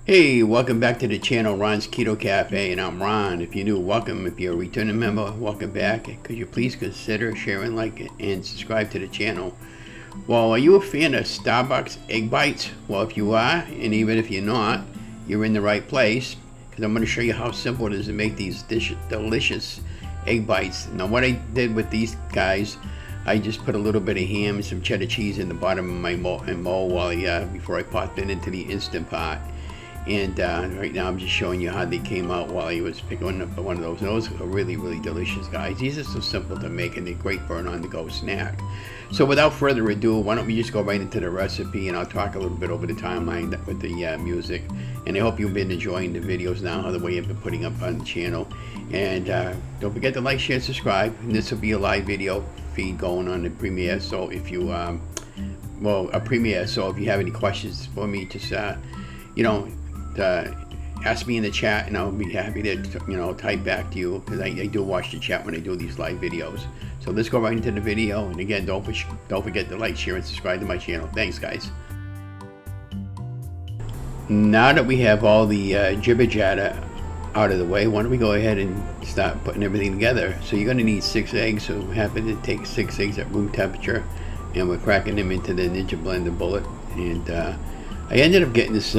Hey, welcome back to the channel, Ron's Keto Cafe, and I'm Ron. If you're new, welcome. If you're a returning member, welcome back. Could you please consider sharing, like, and subscribe to the channel? Well, are you a fan of Starbucks egg bites? Well, if you are, and even if you're not, you're in the right place, because I'm going to show you how simple it is to make these delicious egg bites. Now, what I did with these guys, I just put a little bit of ham and some cheddar cheese in the bottom of my mold before I popped it into the Instant Pot. And right now I'm just showing you how they came out while I was picking up one of those. And those are really, really delicious, guys. These are so simple to make, and they're great for an on-the-go snack. So without further ado, why don't we just go right into the recipe, and I'll talk a little bit over the timeline with the music. And I hope you've been enjoying the videos now, the way I've been putting up on the channel. And don't forget to like, share, subscribe. And this will be a live video feed going on the Premiere. So if you, a Premiere. So if you have any questions for me, just, ask me in the chat, and I'll be happy to type back to you, because I do watch the chat when I do these live videos. So let's go right into the video, and again, don't forget to like, share, and subscribe to my channel. Thanks, guys. Now that we have all the jibber jabber out of the way, why don't we go ahead and start putting everything together. So you're going to need 6 eggs, so we're happy to take 6 eggs at room temperature, and we're cracking them into the Ninja Blender bullet. And I ended up getting this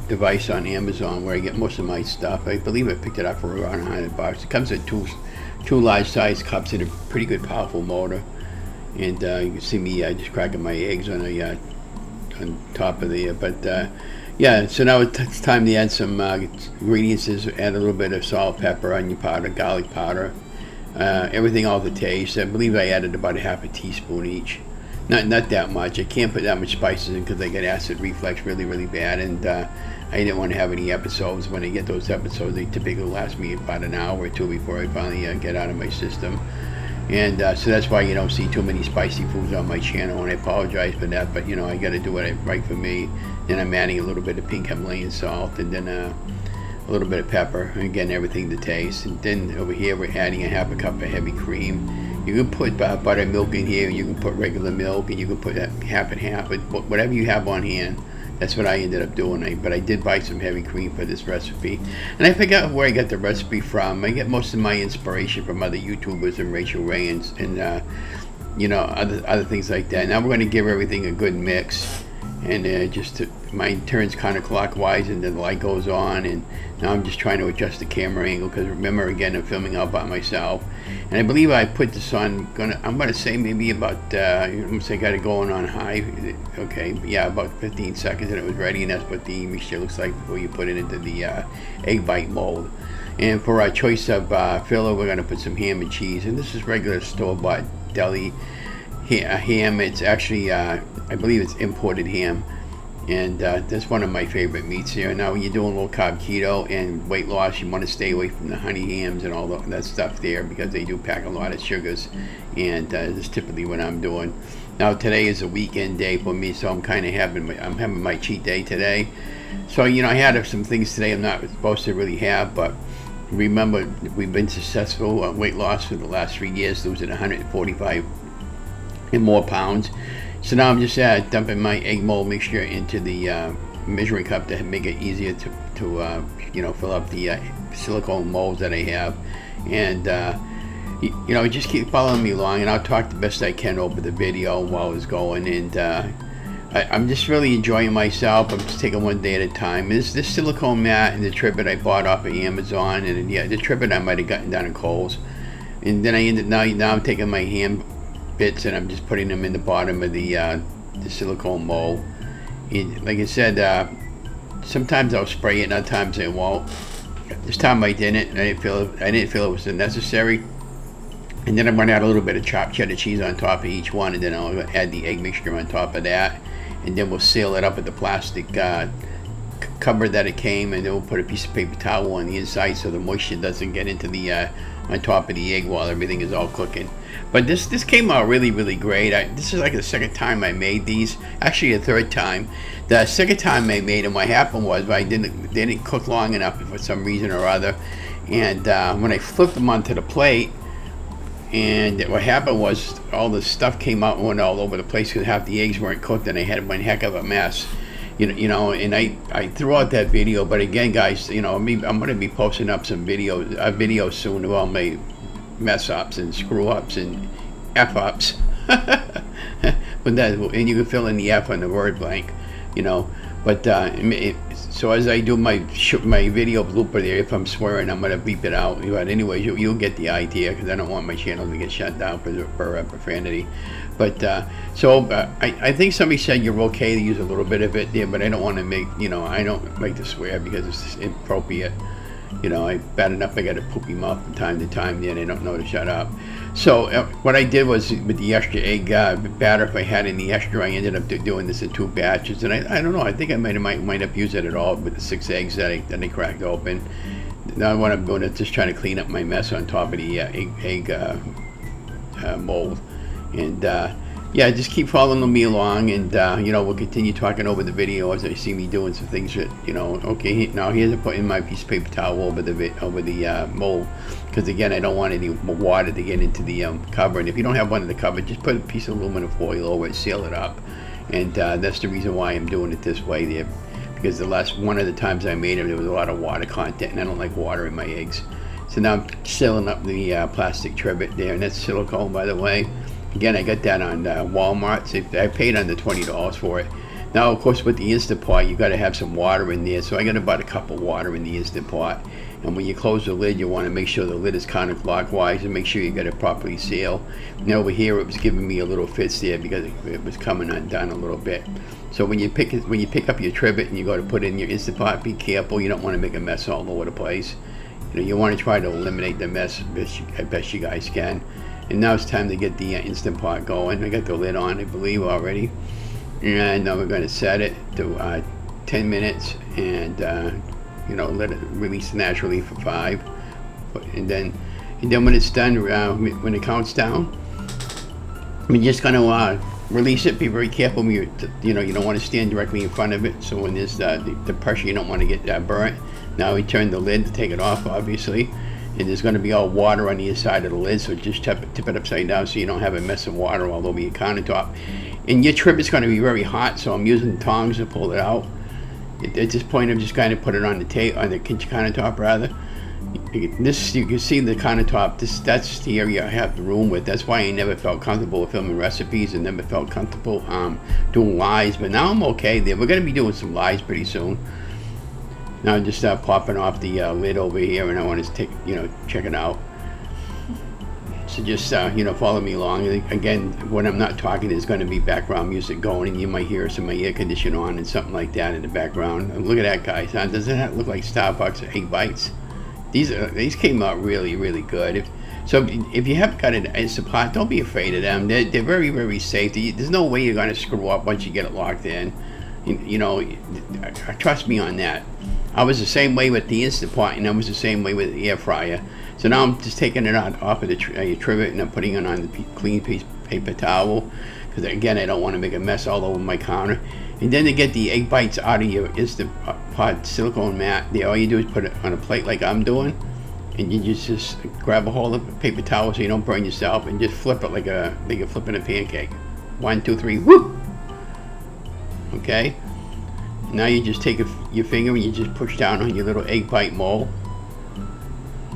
device on Amazon where I get most of my stuff. I believe I picked it up for around $100. It comes with two large size cups and a pretty good powerful motor. And you can see me just cracking my eggs on top of the yeah, so now it's time to add some ingredients. Add a little bit of salt, pepper, onion powder, garlic powder, everything all to taste. I believe I added about a half a teaspoon each. Not that much. I can't put that much spices in because I get acid reflux really, really bad, and I didn't want to have any episodes. When I get those episodes, they typically last me about an hour or two before I finally get out of my system. And so that's why you don't see too many spicy foods on my channel, and I apologize for that, but I got to do what right for me. Then I'm adding a little bit of pink Himalayan salt, and then a little bit of pepper, and again, everything to taste. And then over here we're adding a half a cup of heavy cream. You can put buttermilk in here, you can put regular milk, and you can put half and half, but whatever you have on hand. That's what I ended up doing. But I did buy some heavy cream for this recipe. And I forgot where I got the recipe from. I get most of my inspiration from other YouTubers and Rachel Ray and other things like that. Now we're going to give everything a good mix. And mine turns counterclockwise, and then the light goes on, and now I'm just trying to adjust the camera angle, because remember, again, I'm filming all by myself. And I believe I put this on, I'm gonna say maybe about I'm gonna say got it going on high. Okay, yeah, about 15 seconds and it was ready, and that's what the mixture looks like before you put it into the egg bite mold. And for our choice of filler, we're gonna put some ham and cheese, and this is regular store-bought deli ham. It's actually I believe it's imported ham, and that's one of my favorite meats here. Now when you're doing low-carb keto and weight loss, you want to stay away from the honey hams and all that stuff there, because they do pack a lot of sugars, and that's typically what I'm doing. Now today is a weekend day for me, so I'm kind of having my cheat day today. So I had some things today I'm not supposed to really have, but remember, we've been successful on weight loss for the last 3 years, losing 145 and more pounds. So now I'm just dumping my egg mold mixture into the measuring cup to make it easier to fill up the silicone molds that I have. And just keep following me along, and I'll talk the best I can over the video while it's going. And I'm just really enjoying myself. I'm just taking one day at a time. This silicone mat and the trivet I bought off of Amazon, and the trivet I might have gotten down in Kohl's. And then now I'm taking my ham bits, and I'm just putting them in the bottom of the silicone mold. And like I said, sometimes I'll spray it, and other times I won't. This time I didn't, and I didn't feel it was necessary. And then I'm going to add a little bit of chopped cheddar cheese on top of each one, and then I'll add the egg mixture on top of that, and then we'll seal it up with the plastic cover that it came, and then we'll put a piece of paper towel on the inside so the moisture doesn't get into the on top of the egg while everything is all cooking. But this came out really, really great. This is like the second time I made these, actually a third time. The second time I made them, what happened was they didn't cook long enough for some reason or other, and when I flipped them onto the plate, and what happened was all the stuff came out and went all over the place because half the eggs weren't cooked, and I had one heck of a mess. you know, and I threw out that video, but again, guys, you know, I'm going to be posting up some videos soon of all my mess ups and screw ups and F ups. But that, and you can fill in the F on the word blank, you know. But so as I do my video blooper there, if I'm swearing, I'm gonna beep it out. But anyways, you'll get the idea, because I don't want my channel to get shut down for profanity. But I think somebody said you're okay to use a little bit of it there, but I don't want to make, you know, I don't like to swear because it's inappropriate. You know, bad enough I got a poopy mouth from time to time, then I don't know to shut up. So what I did was, with the extra egg batter, if I had any extra, I ended up doing this in 2 batches. And I don't know, I think I might have used it at all with the 6 eggs that I cracked open. Now what I'm doing is just trying to clean up my mess on top of the egg mold. And yeah, just keep following me along, and you know, we'll continue talking over the video as I see me doing some things that, you know. Okay, now here's putting my piece of paper towel over the mold, because again, I don't want any water to get into the cover. And if you don't have one in the cover, just put a piece of aluminum foil over it, seal it up. And that's the reason why I'm doing it this way there, because one of the times I made it, there was a lot of water content, and I don't like water in my eggs. So now I'm sealing up the plastic trivet there, and that's silicone, by the way. Again, I got that on Walmart. So I paid under $20 for it. Now, of course, with the Instant Pot, you got to have some water in there. So I got about a cup of water in the Instant Pot. And when you close the lid, you want to make sure the lid is counterclockwise and make sure you got it properly sealed. And over here, it was giving me a little fits there because it was coming undone a little bit. So when you pick up your trivet and you go to put it in your Instant Pot, be careful. You don't want to make a mess all over the place. You know, you want to try to eliminate the mess as best you guys can. And now it's time to get the Instant Pot going. I got the lid on, I believe, already. And now we're going to set it to 10 minutes and, you know, let it release naturally for 5. And then when it's done, when it counts down, we're just going to release it. Be very careful. You know, you don't want to stand directly in front of it. So when there's the pressure, you don't want to get burnt. Now we turn the lid to take it off, obviously. And there's going to be all water on the inside of the lid, so just tip it upside down so you don't have a mess of water all over your countertop. And your trivet's going to be very hot, so I'm using tongs to pull it out. At this point, I'm just kind of put it on the kitchen countertop, rather. This, you can see the countertop. That's the area I have the room with. That's why I never felt comfortable with filming recipes and never felt comfortable doing lives. But now I'm okay there. We're going to be doing some lives pretty soon. Now I'm just popping off the lid over here, and I want to check it out. So just you know, follow me along. Again, when I'm not talking, there's going to be background music going, and you might hear some of my air conditioner on and something like that in the background. And look at that, guys. Huh? Doesn't that look like Starbucks egg bites? These came out really, really good. If you haven't got an Instant Pot, don't be afraid of them. They're very, very safe. There's no way you're going to screw up once you get it locked in. You know, trust me on that. I was the same way with the Instant Pot, and I was the same way with the air fryer. So now I'm just taking it off of the trivet, and I'm putting it on the clean piece of paper towel, because again, I don't want to make a mess all over my counter. And then to get the egg bites out of your Instant Pot silicone mat, all you do is put it on a plate like I'm doing, and you just grab a hold of a paper towel so you don't burn yourself, and just flip it like you're flipping a pancake. 1, 2, 3, whoop! Okay. Now you just take your finger and you just push down on your little egg bite mold,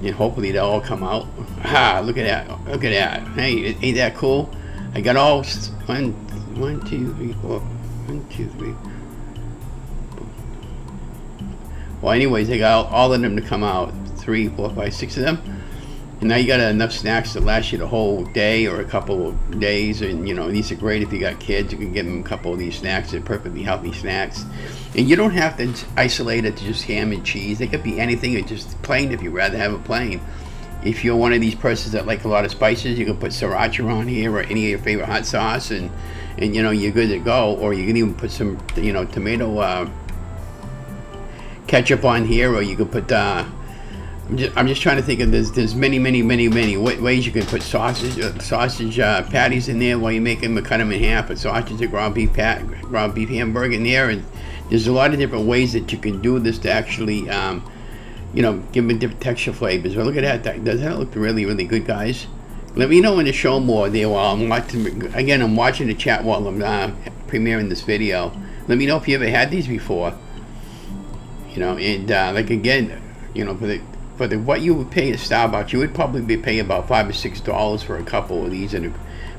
and hopefully they'll all come out. Ah, look at that! Look at that! Hey, ain't that cool? I got all 1, 2, 3, 4. 1, 2, 3. Well, anyways, I got all of them to come out. 3, 4, 5, 6 of them. And now you got enough snacks to last you the whole day or a couple of days. And you know, these are great if you got kids. You can give them a couple of these snacks. They're perfectly healthy snacks. And you don't have to isolate it to just ham and cheese. They could be anything, or just plain if you'd rather have it plain. If you're one of these persons that like a lot of spices, you can put sriracha on here or any of your favorite hot sauce, and you know, you're good to go. Or you can even put some, you know, tomato ketchup on here, or you can put I'm just trying to think of there's many ways you can put sausage patties in there while you make them, cut them in half, put sausage or ground beef hamburger in there, and there's a lot of different ways that you can do this to actually you know, give them different texture flavors. Well, look at that. Doesn't that look really, really good, guys? Let me know when to show more there while I'm watching. Again, I'm watching the chat while I'm premiering this video. Let me know if you ever had these before. You know, and like again, you know, for the what you would pay at Starbucks, you would probably be paying about $5 or $6 for a couple of these, and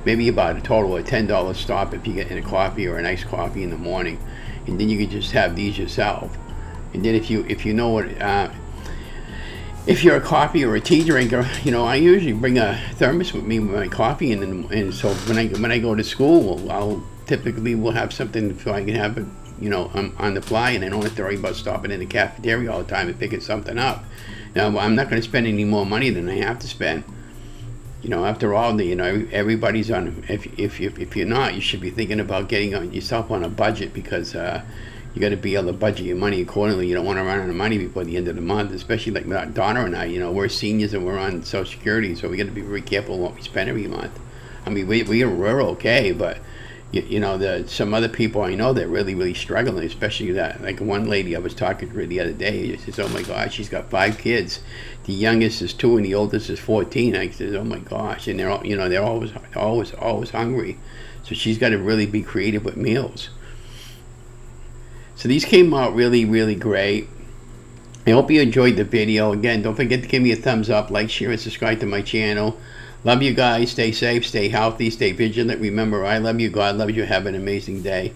maybe about a total of $10 stop if you get in a coffee or a nice coffee in the morning, and then you could just have these yourself. And then if you know what, if you're a coffee or a tea drinker, you know, I usually bring a thermos with me with my coffee, and so when I go to school, I'll typically will have something so I can have it, you know, on the fly, and I don't have to worry about stopping in the cafeteria all the time and picking something up. Now, I'm not going to spend any more money than I have to spend. You know, after all, you know, everybody's on. If you're not, you should be thinking about getting yourself on a budget, because you got to be able to budget your money accordingly. You don't want to run out of money before the end of the month, especially like Donna and I. You know, we're seniors and we're on Social Security, so we got to be very careful what we spend every month. I mean, we're okay, but you know, some other people I know that really struggling, especially that, like one lady I was talking to her the other day. She says, oh my gosh, she's got 5 kids. The youngest is 2 and the oldest is 14. I said, oh my gosh, and they're all, you know, they're always hungry. So she's got to really be creative with meals. So these came out really great. I hope you enjoyed the video. Again, don't forget to give me a thumbs up, like, share, and subscribe to my channel. Love you guys. Stay safe, stay healthy, stay vigilant. Remember, I love you. God loves you. Have an amazing day.